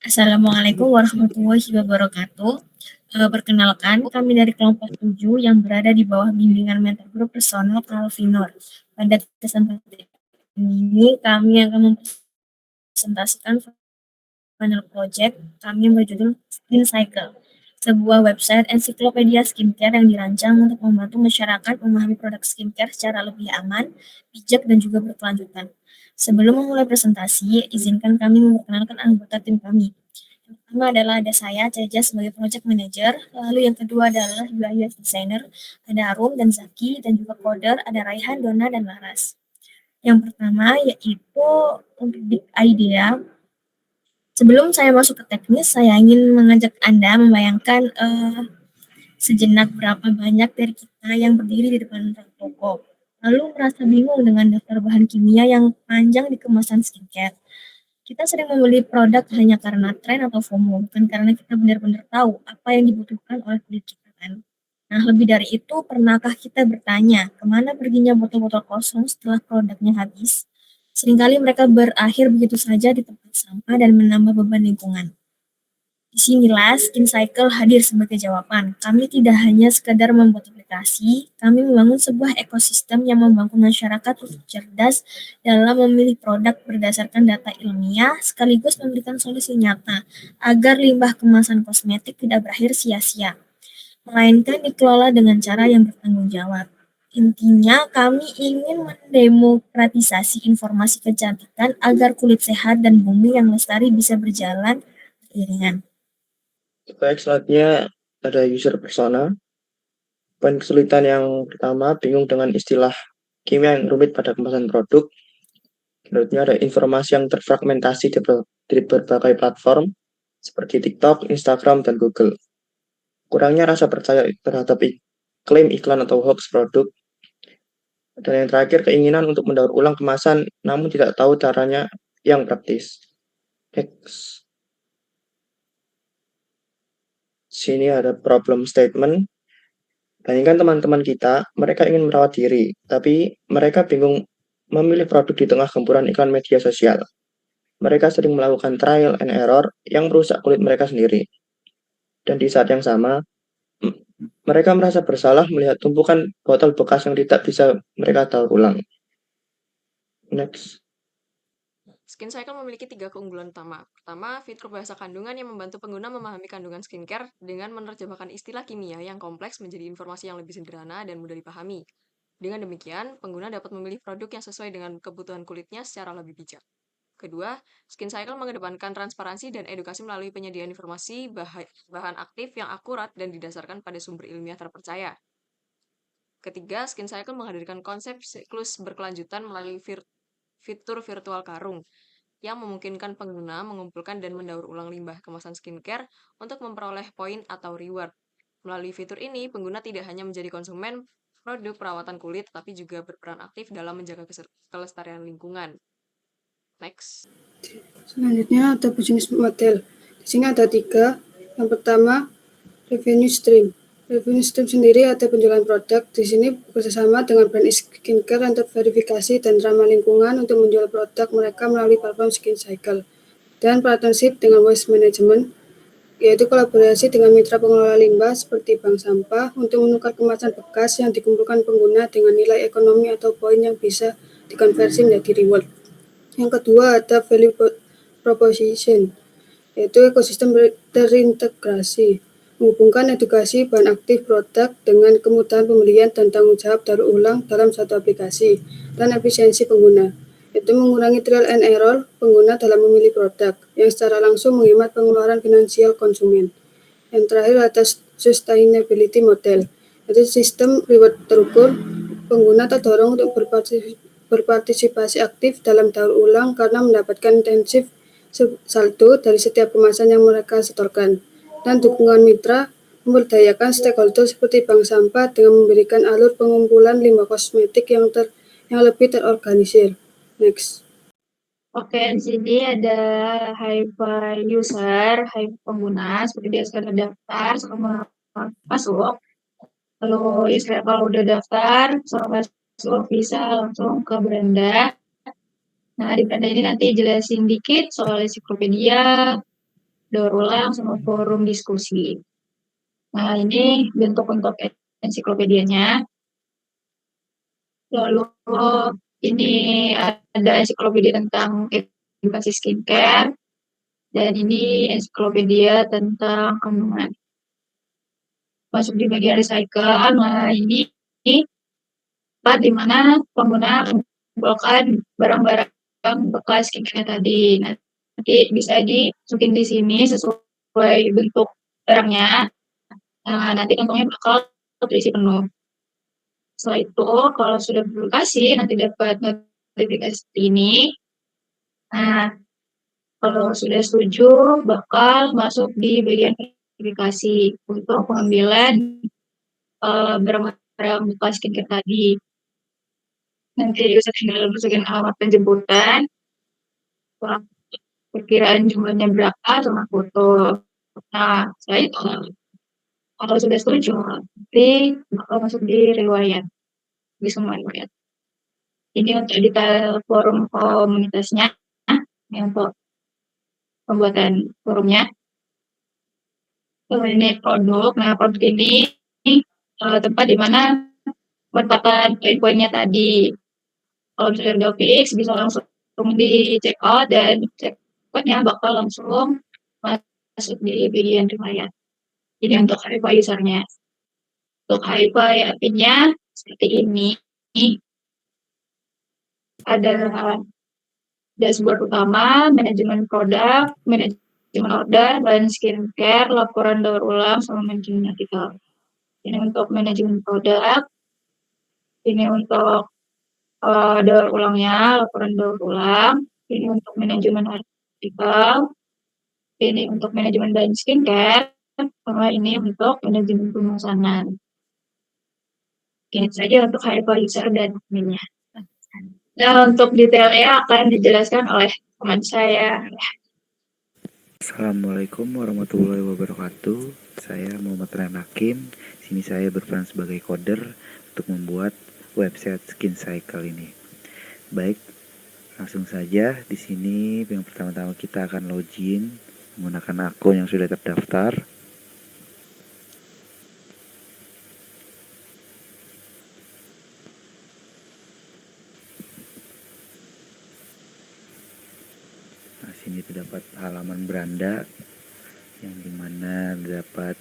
Assalamualaikum warahmatullahi wabarakatuh. Perkenalkan, kami dari kelompok 7 yang berada di bawah bimbingan mentor group personal Calvinor. Pada kesempatan ini, kami akan mempresentasikan panel project kami yang berjudul Skin Cycle, sebuah website ensiklopedia skincare yang dirancang untuk membantu masyarakat memahami produk skincare secara lebih aman, bijak, dan juga berkelanjutan. Sebelum memulai presentasi, izinkan kami memperkenalkan anggota tim kami. Yang pertama adalah ada saya, Caca, sebagai project manager. Lalu yang kedua adalah UI UX designer, ada Arum dan Zaki, dan juga coder, ada Raihan, Dona, dan Laras. Yang pertama yaitu untuk big idea. Sebelum saya masuk ke teknis, saya ingin mengajak Anda membayangkan sejenak berapa banyak dari kita yang berdiri di depan toko, lalu merasa bingung dengan daftar bahan kimia yang panjang di kemasan skincare. Kita sering membeli produk hanya karena tren atau FOMO, bukan karena kita benar-benar tahu apa yang dibutuhkan oleh kulit kita kan. Nah, lebih dari itu, pernahkah kita bertanya kemana perginya botol-botol kosong setelah produknya habis? Seringkali mereka berakhir begitu saja di tempat sampah dan menambah beban lingkungan. Disinilah Skin Cycle hadir sebagai jawaban. Kami tidak hanya sekadar membuat aplikasi, kami membangun sebuah ekosistem yang membangun masyarakat untuk cerdas dalam memilih produk berdasarkan data ilmiah, sekaligus memberikan solusi nyata agar limbah kemasan kosmetik tidak berakhir sia-sia, melainkan dikelola dengan cara yang bertanggung jawab. Intinya, kami ingin mendemokratisasi informasi kecantikan agar kulit sehat dan bumi yang lestari bisa berjalan beriringan. Baik, selanjutnya ada user persona. Poin kesulitan yang pertama, bingung dengan istilah kimia yang rumit pada kemasan produk. Menurutnya ada informasi yang terfragmentasi di berbagai platform seperti TikTok, Instagram, dan Google. Kurangnya rasa percaya terhadap klaim iklan atau hoax produk. Dan yang terakhir, keinginan untuk mendaur ulang kemasan namun tidak tahu caranya yang praktis. Next. Sini ada problem statement. Bandingkan teman-teman kita, mereka ingin merawat diri, tapi mereka bingung memilih produk di tengah gempuran iklan media sosial. Mereka sering melakukan trial and error yang merusak kulit mereka sendiri. Dan di saat yang sama, mereka merasa bersalah melihat tumpukan botol bekas yang tidak bisa mereka daur ulang. Next. Skin Cycle memiliki 3 keunggulan utama. Pertama, fitur bahasa kandungan yang membantu pengguna memahami kandungan skincare dengan menerjemahkan istilah kimia yang kompleks menjadi informasi yang lebih sederhana dan mudah dipahami. Dengan demikian, pengguna dapat memilih produk yang sesuai dengan kebutuhan kulitnya secara lebih bijak. Kedua, Skin Cycle mengedepankan transparansi dan edukasi melalui penyediaan informasi bahan aktif yang akurat dan didasarkan pada sumber ilmiah terpercaya. Ketiga, Skin Cycle menghadirkan konsep siklus berkelanjutan melalui fitur virtual karung yang memungkinkan pengguna mengumpulkan dan mendaur ulang limbah kemasan skincare untuk memperoleh poin atau reward. Melalui fitur ini, pengguna tidak hanya menjadi konsumen produk perawatan kulit, tapi juga berperan aktif dalam menjaga kelestarian lingkungan. Next. Selanjutnya ada bisnis model. Di sini ada 3. Yang pertama, revenue stream. Revenue stream sendiri ada penjualan produk. Di sini bekerjasama dengan brand skincare untuk verifikasi dan ramah lingkungan untuk menjual produk mereka melalui platform Skin Cycle. Dan partnership dengan waste management, yaitu kolaborasi dengan mitra pengelola limbah seperti bank sampah untuk menukar kemasan bekas yang dikumpulkan pengguna dengan nilai ekonomi atau poin yang bisa dikonversi menjadi reward. Yang kedua ada value proposition, yaitu ekosistem terintegrasi, menghubungkan edukasi bahan aktif produk dengan kemudahan pembelian dan tanggung jawab daur ulang dalam satu aplikasi, dan efisiensi pengguna, yaitu mengurangi trial and error pengguna dalam memilih produk, yang secara langsung menghemat pengeluaran finansial konsumen. Yang terakhir ada sustainability model, yaitu sistem reward terukur, pengguna terdorong untuk berpartisipasi aktif dalam daur ulang karena mendapatkan intensif saldo dari setiap kemasan yang mereka setorkan. Dan dukungan mitra memberdayakan stakeholder seperti bank sampah dengan memberikan alur pengumpulan limbah kosmetik yang lebih terorganisir. Next. Oke, di sini ada Hive user, Hive pengguna, seperti biasa ada daftar sama masuk. Lalu istilah kalau udah daftar, sama masuk bisa langsung ke beranda. Nah, di beranda ini nanti jelasin dikit soal ensiklopedia, daur ulang, sama forum diskusi. Nah, ini bentuk untuk ensiklopedianya. Lalu ini ada ensiklopedia tentang edukasi skincare, dan ini ensiklopedia tentang kandungan. Masuk di bagian recycle. Nah, ini tempat di mana pengguna mengumpulkan barang-barang bekas skincare tadi. Nanti bisa dimasukin di sini sesuai bentuk barangnya. Nah, nanti kantongnya bakal terisi penuh. Setelah itu, kalau sudah berlokasi, nanti dapat notifikasi ini. Nah, kalau sudah setuju, bakal masuk di bagian verifikasi untuk pengambilan barang-barang bekas skincare tadi. Nanti bisa tinggal masukin alamat penjemputan, perkiraan jumlahnya berapa, sama foto. Nah, setelah itu, kalau sudah setuju, nanti bakal masuk di riwayat, di semua riwayat. Ini untuk detail forum komunitasnya, ini untuk pembuatan forumnya. Ini produk. Nah, produk ini tempat di mana meletakkan poin-poinnya tadi. Kalau misalnya udah fix, bisa langsung di check out, dan check outnya bakal langsung masuk di bagian riwayat. Ini untuk HIPAA usernya. Untuk HIPAA API-nya seperti ini. Ada dashboard utama, manajemen produk, manajemen order, bahan skincare, laporan daur ulang, sama manajemen artikel. Ini untuk manajemen produk. Ini untuk daur ulangnya, laporan daur ulang. Ini untuk manajemen artikel. Ini untuk manajemen bahan skincare. Sama ini untuk manajemen pemesanan. Ini saja untuk HIPAA user dan adminnya. Nah, untuk detailnya akan dijelaskan oleh teman saya. Assalamualaikum warahmatullahi wabarakatuh. Saya Muhammad Ryan Hakim. Sini saya berperan sebagai coder untuk membuat website Skin Cycle ini. Baik, langsung saja. Di sini yang pertama-tama kita akan login menggunakan akun yang sudah terdaftar. Sini terdapat halaman beranda yang dimana terdapat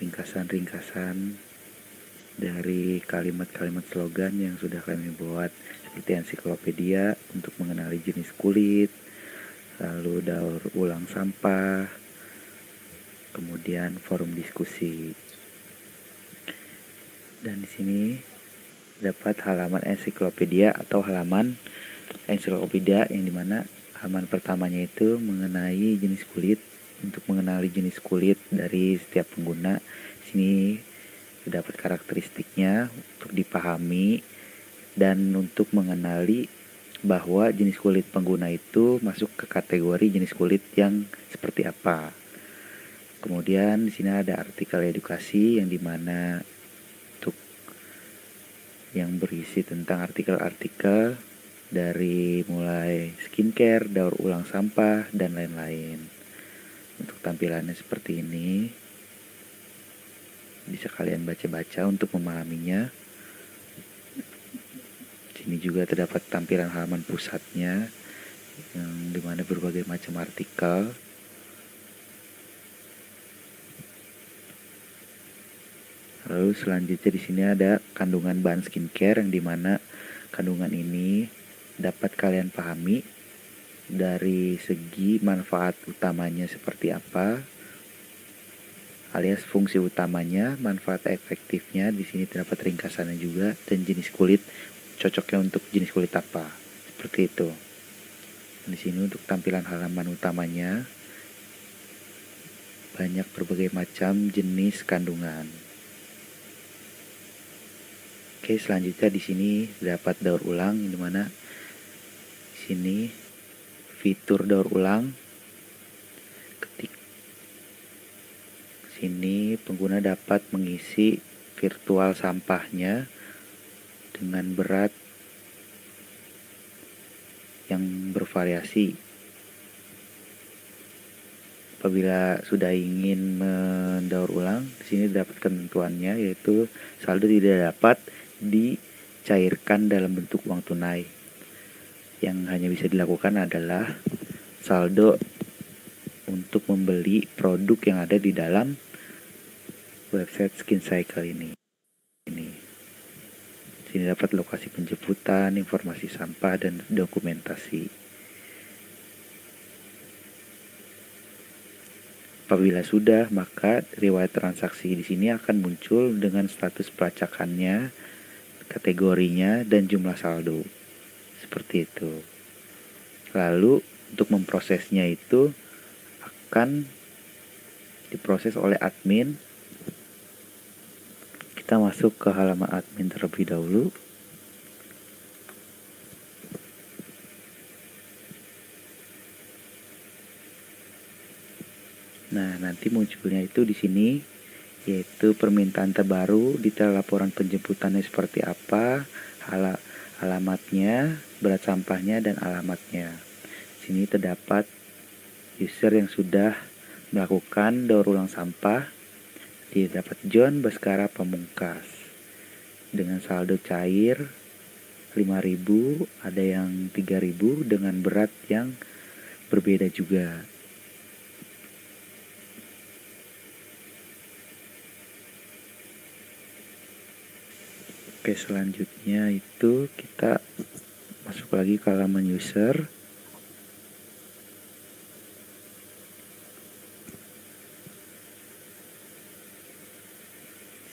ringkasan-ringkasan dari kalimat-kalimat slogan yang sudah kami buat, seperti ensiklopedia untuk mengenali jenis kulit, lalu daur ulang sampah, kemudian forum diskusi. Dan di sini dapat halaman ensiklopedia atau halaman ensiklopedia yang dimana halaman pertamanya itu mengenai jenis kulit. Untuk mengenali jenis kulit dari setiap pengguna, sini terdapat karakteristiknya untuk dipahami dan untuk mengenali bahwa jenis kulit pengguna itu masuk ke kategori jenis kulit yang seperti apa. Kemudian di sini ada artikel edukasi yang dimana untuk yang berisi tentang artikel-artikel dari mulai skincare, daur ulang sampah, dan lain-lain. Untuk tampilannya seperti ini, bisa kalian baca-baca untuk memahaminya. Sini juga terdapat tampilan halaman pusatnya, yang dimana berbagai macam artikel. Lalu selanjutnya di sini ada kandungan bahan skincare, yang dimana kandungan ini dapat kalian pahami dari segi manfaat utamanya seperti apa, alias fungsi utamanya, manfaat efektifnya. Di sini terdapat ringkasannya juga, dan jenis kulit cocoknya untuk jenis kulit apa, seperti itu. Di sini untuk tampilan halaman utamanya banyak berbagai macam jenis kandungan. Oke, selanjutnya di sini dapat daur ulang, di mana sini fitur daur ulang. Ketik sini pengguna dapat mengisi virtual sampahnya dengan berat yang bervariasi. Apabila sudah ingin mendaur ulang, di sini dapat ketentuannya, yaitu saldo tidak dapat dicairkan dalam bentuk uang tunai. Yang hanya bisa dilakukan adalah saldo untuk membeli produk yang ada di dalam website Skin Cycle ini. Di sini dapat lokasi penjemputan, informasi sampah, dan dokumentasi. Apabila sudah, maka riwayat transaksi di sini akan muncul dengan status pelacakannya, kategorinya, dan jumlah saldo. Seperti itu. Lalu untuk memprosesnya itu akan diproses oleh admin. Kita masuk ke halaman admin terlebih dahulu. Nah, nanti munculnya itu di sini, yaitu permintaan terbaru, detail laporan penjemputannya seperti apa, alamatnya, berat sampahnya, dan alamatnya. Di sini terdapat user yang sudah melakukan daur ulang sampah. Didapat John Baskara Pamungkas dengan saldo cair 5.000, ada yang 3.000 dengan berat yang berbeda juga. Oke, selanjutnya itu kita masuk lagi ke halaman user.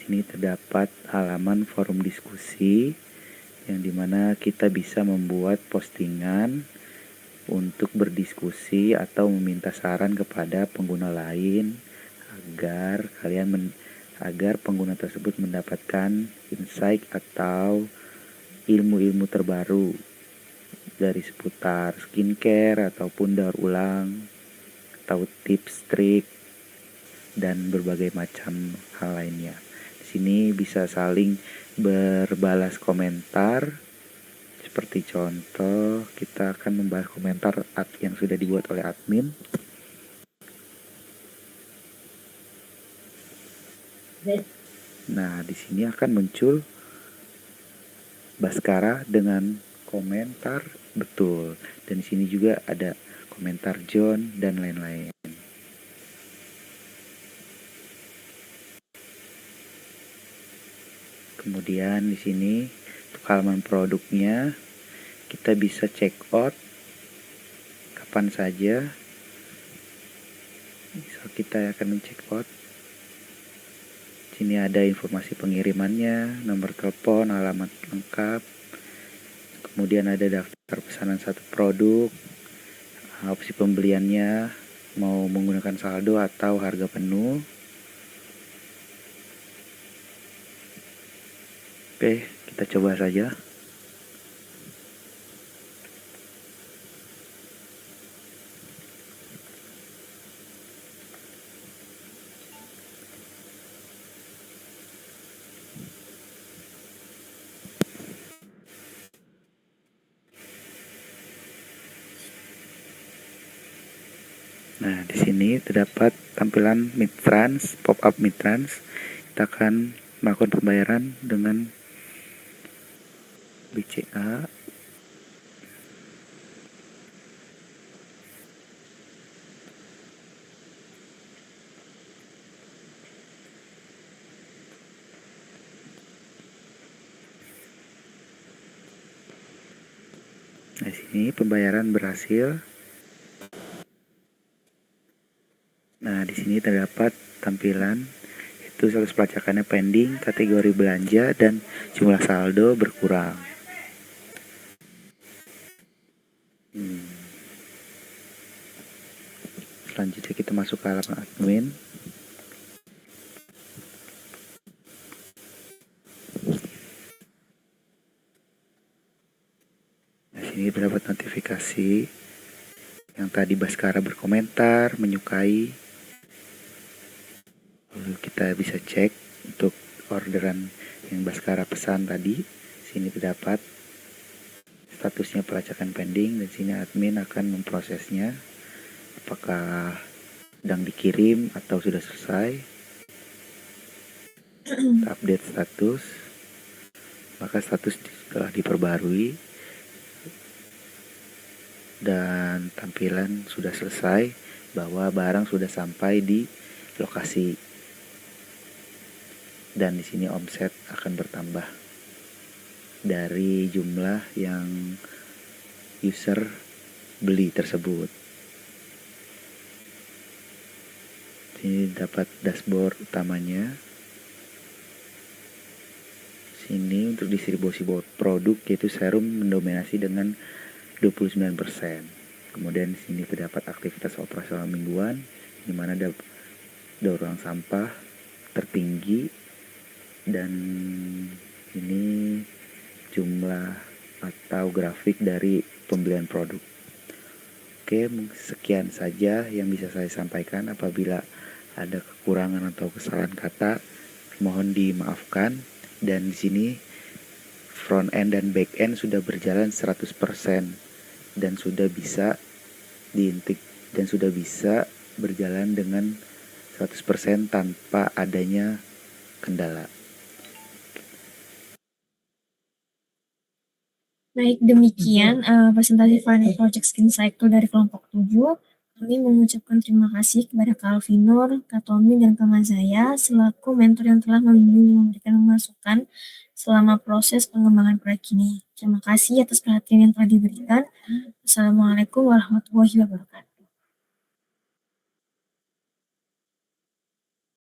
Sini terdapat halaman forum diskusi yang dimana kita bisa membuat postingan untuk berdiskusi atau meminta saran kepada pengguna lain agar pengguna tersebut mendapatkan insight atau ilmu-ilmu terbaru dari seputar skincare ataupun daur ulang atau tips, trik, dan berbagai macam hal lainnya. Di sini bisa saling berbalas komentar. Seperti contoh, kita akan membahas komentar yang sudah dibuat oleh admin. Nah, di sini akan muncul Baskara dengan komentar betul. Dan di sini juga ada komentar John dan lain-lain. Kemudian di sini untuk halaman produknya kita bisa check out kapan saja. Misal kita akan men-check out. Sini ada informasi pengirimannya, nomor telepon, alamat lengkap. Kemudian ada daftar pesanan satu produk, opsi pembeliannya, mau menggunakan saldo atau harga penuh. Oke, kita coba saja. Nah, di sini terdapat tampilan Midtrans, pop-up Midtrans. Kita akan melakukan pembayaran dengan BCA. Nah, di sini pembayaran berhasil. Nah, di sini terdapat tampilan itu status pelacakannya pending, kategori belanja, dan jumlah saldo berkurang. Selanjutnya kita masuk ke halaman admin. Nah, sini terdapat notifikasi yang tadi Baskara berkomentar, menyukai. Lalu kita bisa cek untuk orderan yang Baskara pesan tadi. Sini terdapat statusnya pelacakan pending, dan sini admin akan memprosesnya. Apakah sedang dikirim atau sudah selesai. Update status, maka status telah diperbarui dan tampilan sudah selesai bahwa barang sudah sampai di lokasi. Dan di sini omset akan bertambah dari jumlah yang user beli tersebut. Ini dapat dashboard utamanya. Sini untuk distribusi produk yaitu serum mendominasi dengan 29%. Kemudian di sini terdapat aktivitas operasional mingguan di mana daur ulang sampah tertinggi, dan ini jumlah atau grafik dari pembelian produk. Oke, sekian saja yang bisa saya sampaikan. Apabila ada kekurangan atau kesalahan kata, mohon dimaafkan. Dan di sini front end dan back end sudah berjalan 100% dan sudah bisa dan sudah bisa berjalan dengan 100% tanpa adanya kendala. Baik, demikian presentasi Final Project Skin Cycle dari kelompok 7. Kami mengucapkan terima kasih kepada Kak Alvinur, Kak Tommy, dan Kak Mazaya selaku mentor yang telah membimbing dan memberikan masukan selama proses pengembangan proyek ini. Terima kasih atas perhatian yang telah diberikan. Assalamualaikum warahmatullahi wabarakatuh.